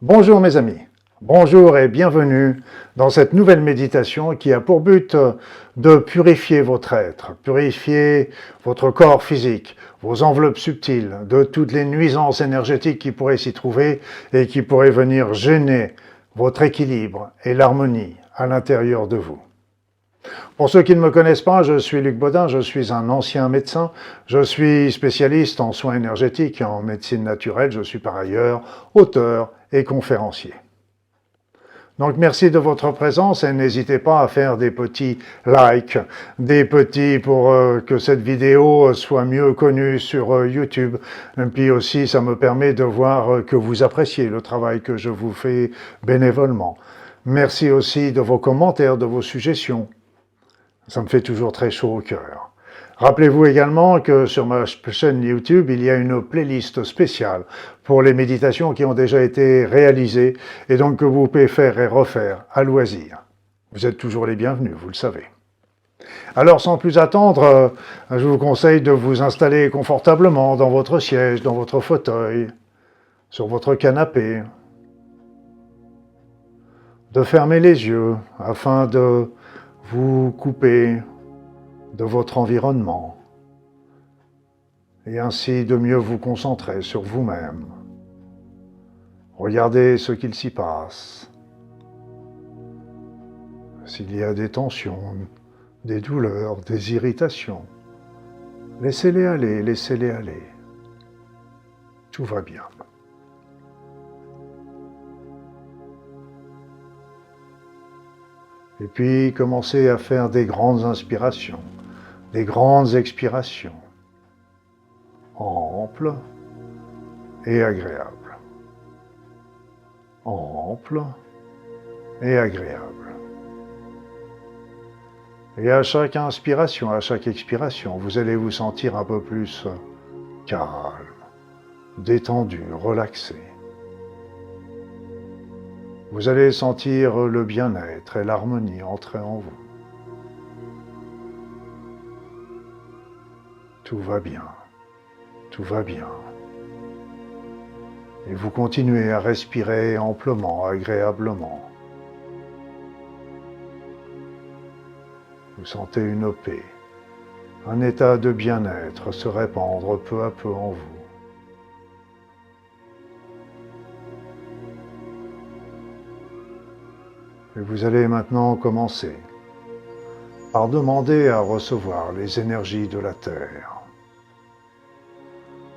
Bonjour mes amis, bonjour et bienvenue dans cette nouvelle méditation qui a pour but de purifier votre être, purifier votre corps physique, vos enveloppes subtiles, de toutes les nuisances énergétiques qui pourraient s'y trouver et qui pourraient venir gêner votre équilibre et l'harmonie à l'intérieur de vous. Pour ceux qui ne me connaissent pas, je suis Luc Baudin, je suis un ancien médecin, je suis spécialiste en soins énergétiques et en médecine naturelle, je suis par ailleurs auteur et conférencier. Donc merci de votre présence et n'hésitez pas à faire des petits likes, des petits pour que cette vidéo soit mieux connue sur YouTube. Et puis aussi ça me permet de voir que vous appréciez le travail que je vous fais bénévolement. Merci aussi de vos commentaires, de vos suggestions. Ça me fait toujours très chaud au cœur. Rappelez-vous également que sur ma chaîne YouTube, il y a une playlist spéciale pour les méditations qui ont déjà été réalisées et donc que vous pouvez faire et refaire à loisir. Vous êtes toujours les bienvenus, vous le savez. Alors sans plus attendre, je vous conseille de vous installer confortablement dans votre siège, dans votre fauteuil, sur votre canapé, de fermer les yeux afin de vous couper de votre environnement et ainsi de mieux vous concentrer sur vous-même. Regardez ce qu'il s'y passe. S'il y a des tensions, des douleurs, des irritations, laissez-les aller, laissez-les aller. Tout va bien. Et puis, commencez à faire des grandes inspirations, des grandes expirations, amples et agréables. Amples et agréables. Et à chaque inspiration, à chaque expiration, vous allez vous sentir un peu plus calme, détendu, relaxé. Vous allez sentir le bien-être et l'harmonie entrer en vous. Tout va bien, tout va bien. Et vous continuez à respirer amplement, agréablement. Vous sentez une paix, un état de bien-être se répandre peu à peu en vous. Et vous allez maintenant commencer par demander à recevoir les énergies de la Terre.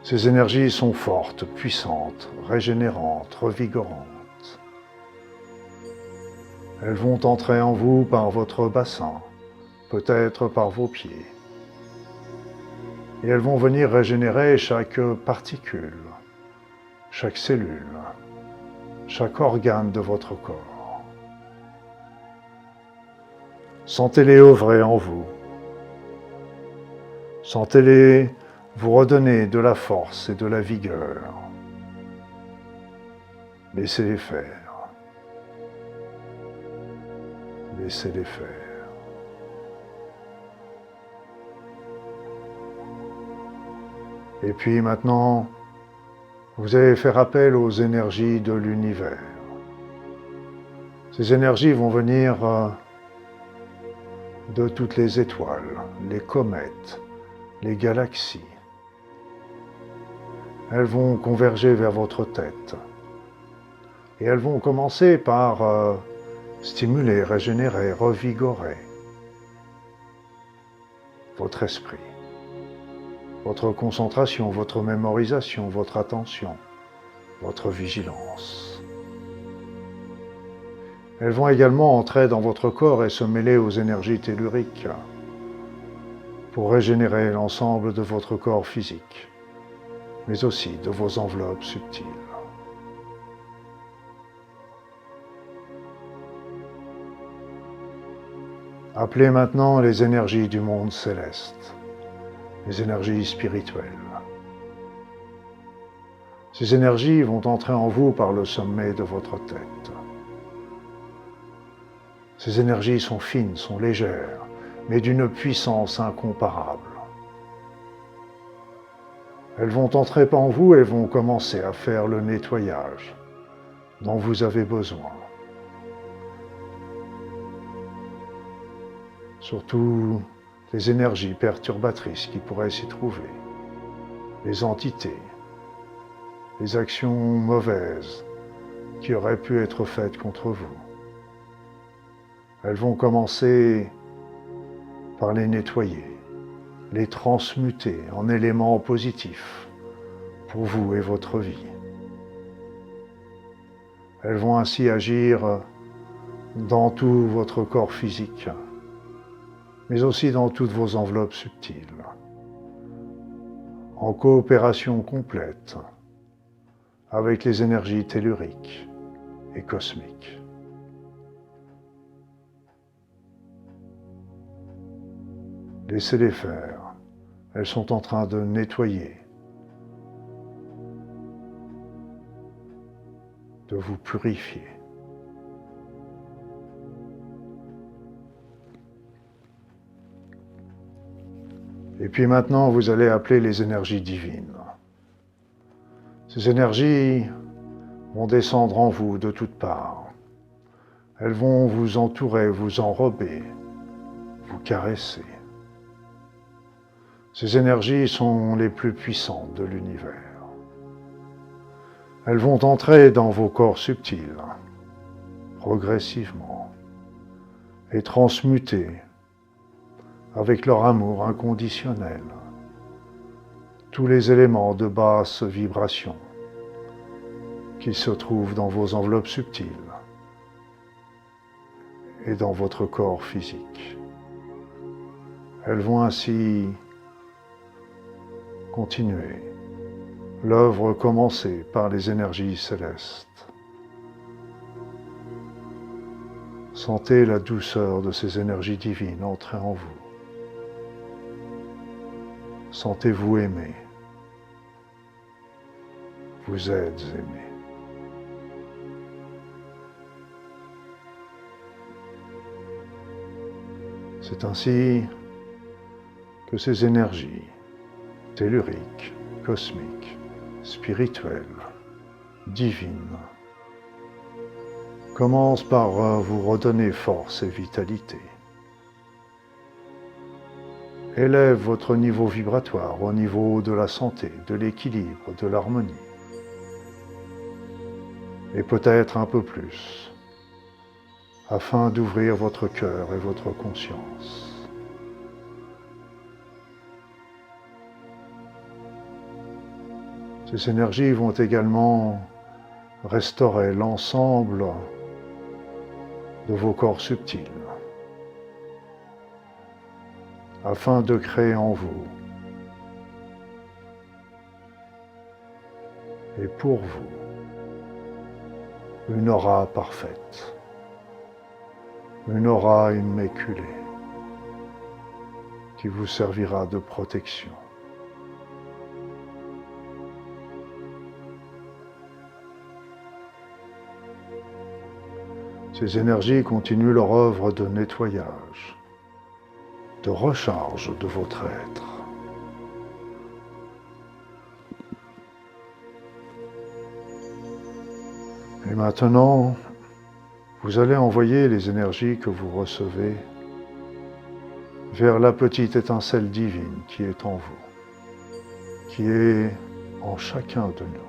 Ces énergies sont fortes, puissantes, régénérantes, revigorantes. Elles vont entrer en vous par votre bassin, peut-être par vos pieds. Et elles vont venir régénérer chaque particule, chaque cellule, chaque organe de votre corps. Sentez-les œuvrer en vous. Sentez-les vous redonner de la force et de la vigueur. Laissez-les faire. Laissez-les faire. Et puis maintenant, vous allez faire appel aux énergies de l'univers. Ces énergies vont venir de toutes les étoiles, les comètes, les galaxies. Elles vont converger vers votre tête. Et elles vont commencer par stimuler, régénérer, revigorer votre esprit, votre concentration, votre mémorisation, votre attention, votre vigilance. Elles vont également entrer dans votre corps et se mêler aux énergies telluriques pour régénérer l'ensemble de votre corps physique, mais aussi de vos enveloppes subtiles. Appelez maintenant les énergies du monde céleste, les énergies spirituelles. Ces énergies vont entrer en vous par le sommet de votre tête. Ces énergies sont fines, sont légères, mais d'une puissance incomparable. Elles vont entrer en vous et vont commencer à faire le nettoyage dont vous avez besoin. Surtout les énergies perturbatrices qui pourraient s'y trouver, les entités, les actions mauvaises qui auraient pu être faites contre vous. Elles vont commencer par les nettoyer, les transmuter en éléments positifs pour vous et votre vie. Elles vont ainsi agir dans tout votre corps physique, mais aussi dans toutes vos enveloppes subtiles, en coopération complète avec les énergies telluriques et cosmiques. Laissez-les faire. Elles sont en train de nettoyer, de vous purifier. Et puis maintenant, vous allez appeler les énergies divines. Ces énergies vont descendre en vous de toutes parts. Elles vont vous entourer, vous enrober, vous caresser. Ces énergies sont les plus puissantes de l'univers. Elles vont entrer dans vos corps subtils, progressivement, et transmuter avec leur amour inconditionnel tous les éléments de basse vibration qui se trouvent dans vos enveloppes subtiles et dans votre corps physique. Elles vont ainsi continuer l'œuvre commencée par les énergies célestes. Sentez la douceur de ces énergies divines entrer en vous. Sentez-vous aimé. Vous êtes aimé. C'est ainsi que ces énergies telluriques, cosmiques, spirituelles, divines, commencent par vous redonner force et vitalité. Élève votre niveau vibratoire au niveau de la santé, de l'équilibre, de l'harmonie. Et peut-être un peu plus, afin d'ouvrir votre cœur et votre conscience. Ces énergies vont également restaurer l'ensemble de vos corps subtils, afin de créer en vous et pour vous une aura parfaite, une aura immaculée qui vous servira de protection. Ces énergies continuent leur œuvre de nettoyage, de recharge de votre être. Et maintenant, vous allez envoyer les énergies que vous recevez vers la petite étincelle divine qui est en vous, qui est en chacun de nous.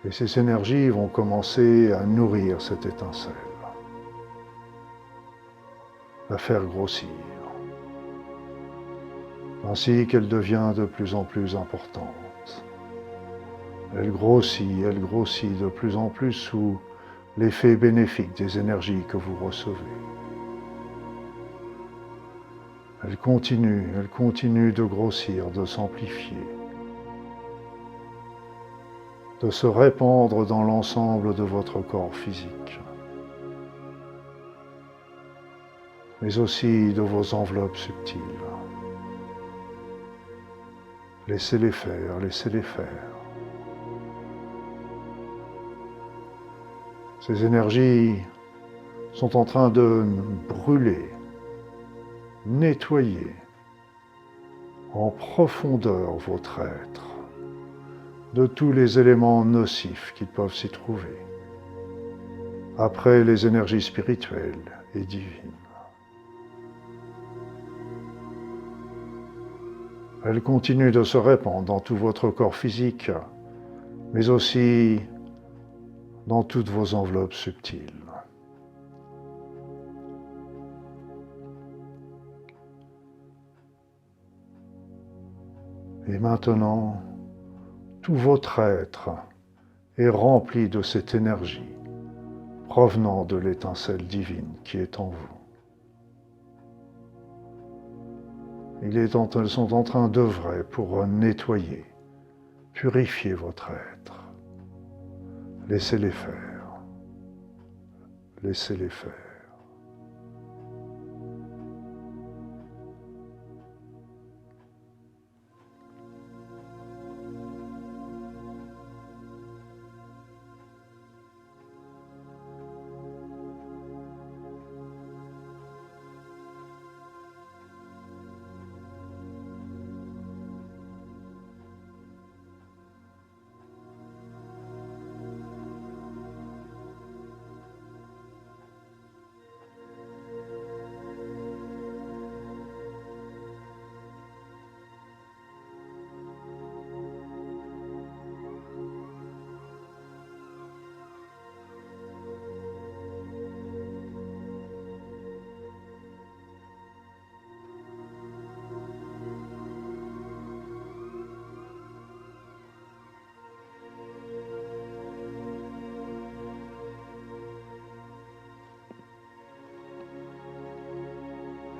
Et ces énergies vont commencer à nourrir cette étincelle, la faire grossir, ainsi qu'elle devient de plus en plus importante. Elle grossit de plus en plus sous l'effet bénéfique des énergies que vous recevez. Elle continue de grossir, de s'amplifier, de se répandre dans l'ensemble de votre corps physique, mais aussi de vos enveloppes subtiles. Laissez-les faire, laissez-les faire. Ces énergies sont en train de brûler, nettoyer en profondeur votre être de tous les éléments nocifs qui peuvent s'y trouver, après les énergies spirituelles et divines. Elles continuent de se répandre dans tout votre corps physique, mais aussi dans toutes vos enveloppes subtiles. Et maintenant, tout votre être est rempli de cette énergie provenant de l'étincelle divine qui est en vous. Elles sont en train d'œuvrer pour nettoyer, purifier votre être. Laissez-les faire. Laissez-les faire.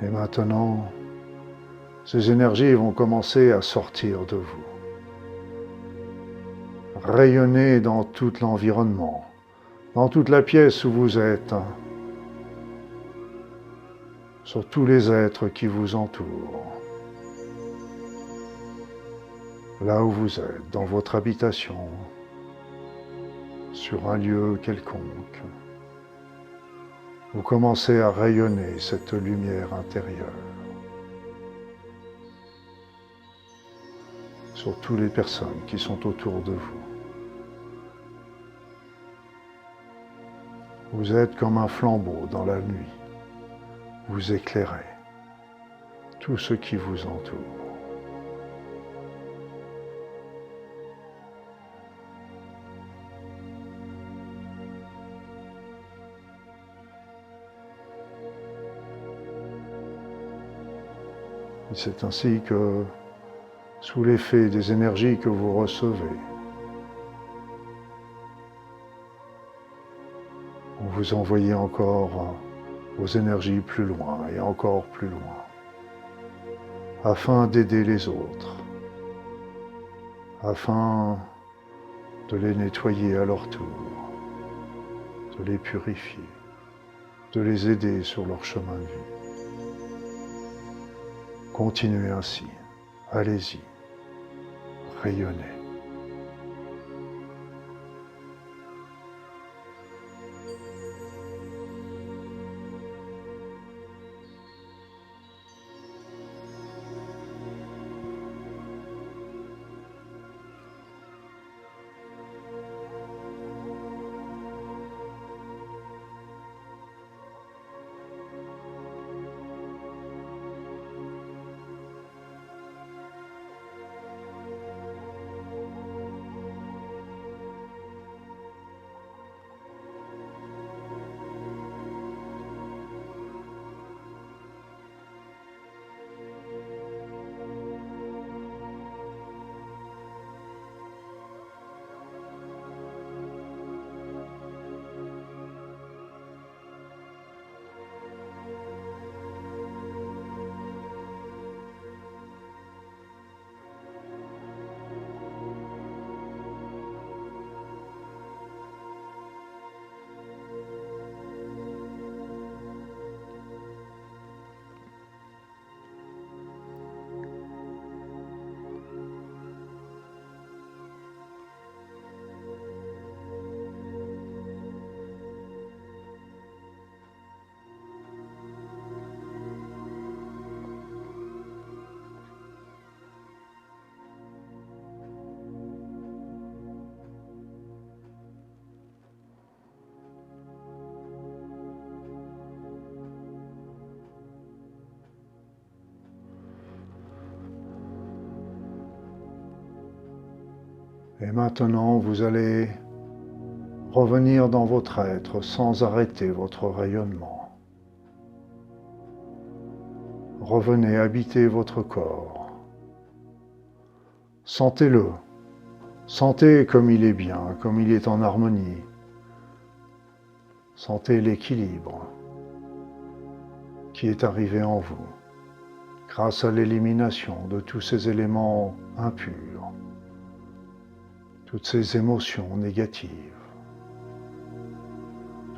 Et maintenant, ces énergies vont commencer à sortir de vous, rayonner dans tout l'environnement, dans toute la pièce où vous êtes, sur tous les êtres qui vous entourent, là où vous êtes, dans votre habitation, sur un lieu quelconque. Vous commencez à rayonner cette lumière intérieure sur toutes les personnes qui sont autour de vous. Vous êtes comme un flambeau dans la nuit. Vous éclairez tout ce qui vous entoure. Et c'est ainsi que, sous l'effet des énergies que vous recevez, vous envoyez encore vos énergies plus loin et encore plus loin, afin d'aider les autres, afin de les nettoyer à leur tour, de les purifier, de les aider sur leur chemin de vie. Continuez ainsi, allez-y, rayonnez. Et maintenant, vous allez revenir dans votre être sans arrêter votre rayonnement. Revenez habiter votre corps. Sentez-le. Sentez comme il est bien, comme il est en harmonie. Sentez l'équilibre qui est arrivé en vous grâce à l'élimination de tous ces éléments impurs, toutes ces émotions négatives,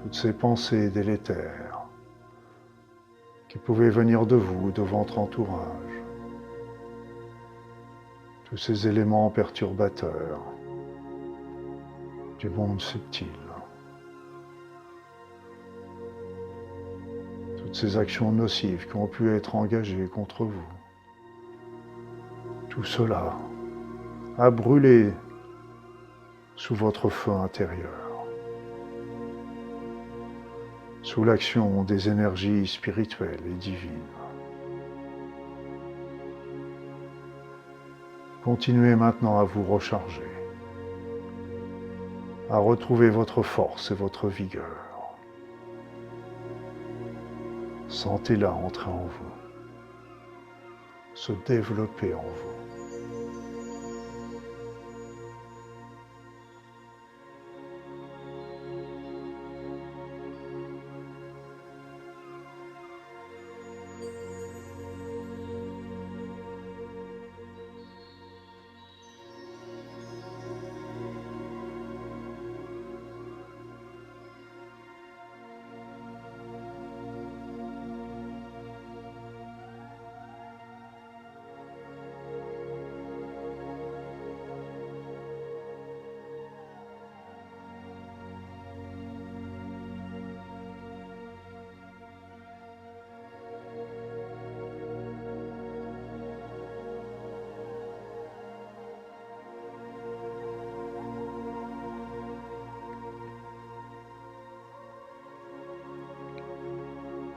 toutes ces pensées délétères qui pouvaient venir de vous, de votre entourage, tous ces éléments perturbateurs du monde subtil, toutes ces actions nocives qui ont pu être engagées contre vous. Tout cela a brûlé sous votre feu intérieur, sous l'action des énergies spirituelles et divines. Continuez maintenant à vous recharger, à retrouver votre force et votre vigueur. Sentez-la entrer en vous, se développer en vous.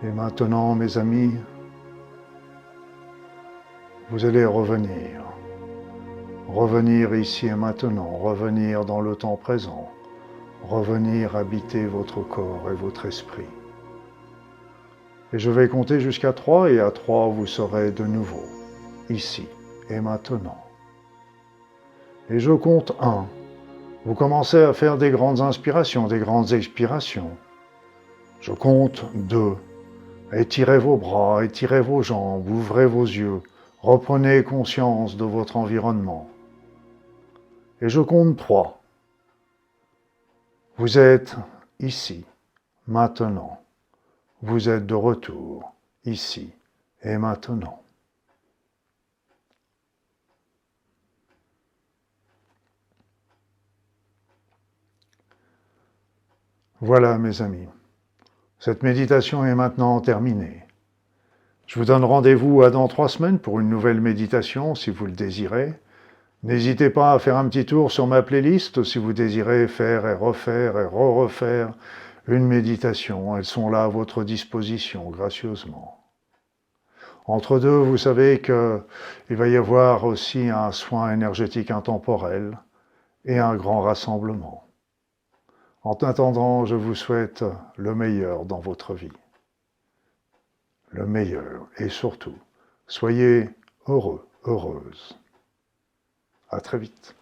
Et maintenant, mes amis, vous allez revenir. Revenir ici et maintenant, revenir dans le temps présent, revenir habiter votre corps et votre esprit. Et je vais compter jusqu'à 3, et à 3, vous serez de nouveau, ici et maintenant. Et je compte 1. Vous commencez à faire des grandes inspirations, des grandes expirations. Je compte 2. Étirez vos bras, étirez vos jambes, ouvrez vos yeux, reprenez conscience de votre environnement. Et je compte 3. Vous êtes ici, maintenant. Vous êtes de retour, ici et maintenant. Voilà, mes amis. Cette méditation est maintenant terminée. Je vous donne rendez-vous dans 3 semaines pour une nouvelle méditation, si vous le désirez. N'hésitez pas à faire un petit tour sur ma playlist si vous désirez faire et refaire une méditation. Elles sont là à votre disposition, gracieusement. Entre deux, vous savez qu'il va y avoir aussi un soin énergétique intemporel et un grand rassemblement. En attendant, je vous souhaite le meilleur dans votre vie. Le meilleur et surtout, soyez heureux, heureuse. À très vite.